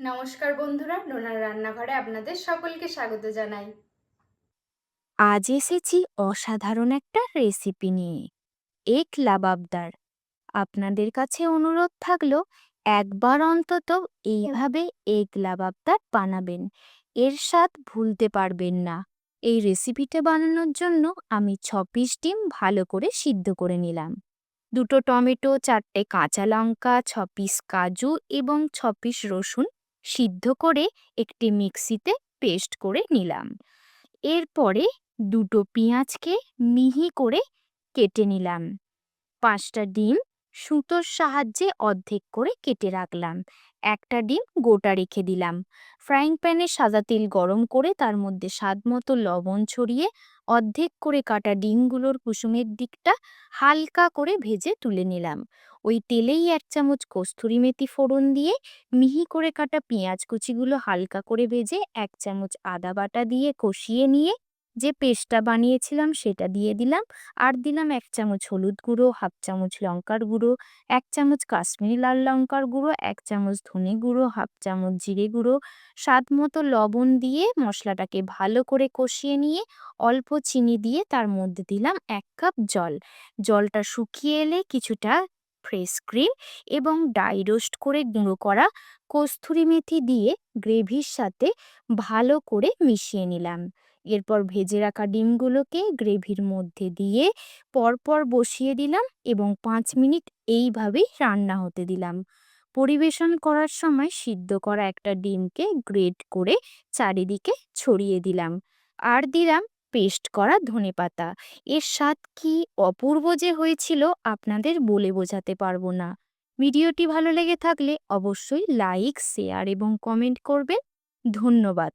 নমস্কার বন্ধুরা, নোনার রান্নাঘরে আপনাদের সকলকে স্বাগত জানাই। আজ এসেছি অসাধারণ একটা রেসিপি নিয়ে, এগ লাবাবদার। আপনাদের কাছে অনুরোধ থাকলো একবার অন্তত এইভাবে এগ লাবাবদার বানাবেন। এর স্বাদ ভুলতে পারবেন না। এই রেসিপিটা বানানোর জন্য আমি 6 পিস ডিম ভালো করে সিদ্ধ করে নিলাম। 2টো টমেটো, 4টে কাঁচা লঙ্কা, 6 পিস কাজু এবং 6 পিস রসুন সিদ্ধ করে একটি মিক্সিতে পেস্ট করে নিলাম। এরপরে 2টো পেঁয়াজকে মিহি করে কেটে নিলাম। 5টা ডিম সুতোর সাহায্যে অর্ধেক করে কেটে রাখলাম। একটা ডিম গোটা রেখে দিলাম। ফ্রাইং প্যানে সাদা তেল গরম করে তার মধ্যে স্বাদমতো লবণ ছড়িয়ে অর্ধেক করে কাটা ডিমগুলোর কুসুমের দিকটা হালকা করে ভেজে তুলে নিলাম। ওই তেলেই 1 চামচ কস্তুরি মেথি ফোড়ন দিয়ে মিহি করে কাটা পেঁয়াজ কুচিগুলো হালকা করে ভেজে 1 চামচ আদা বাটা দিয়ে কষিয়ে নিয়ে যে পেস্টটা বানিয়েছিলাম সেটা দিয়ে দিলাম। আর দিলাম 1 চামচ হলুদ গুঁড়ো, হাফ চামচ লঙ্কার গুঁড়ো, 1 চামচ কাশ্মীরি লাল লঙ্কার গুঁড়ো, 1 চামচ ধনে গুঁড়ো, হাফ চামচ জিরে গুঁড়ো, স্বাদ মতো লবণ দিয়ে মশলাটাকে ভালো করে কষিয়ে নিয়ে অল্প চিনি দিয়ে তার মধ্যে দিলাম 1 কাপ জল। জলটা শুকিয়ে এলে কিছুটা ফ্রেশ ক্রিম এবং ড্রাই রোস্ট করে গুঁড়ো করা কস্তুরি মেথি দিয়ে গ্রেভির সাথে ভালো করে মিশিয়ে নিলাম। এরপর ভেজে রাখা ডিমগুলোকে গ্রেভির মধ্যে দিয়ে পরপর বসিয়ে দিলাম এবং 5 মিনিট এইভাবেই রান্না হতে দিলাম। পরিবেশন করার সময় সিদ্ধ করা একটা ডিমকে গ্রেট করে চারিদিকে ছড়িয়ে দিলাম। আর দিলাম পেস্ট করা ধনেপাতা। এর স্বাদ কি অপূর্ব যে হয়েছিল আপনাদের বলে বোঝাতে পারবো না। ভিডিওটি ভালো লেগে থাকলে অবশ্যই লাইক, শেয়ার এবং কমেন্ট করবেন। ধন্যবাদ।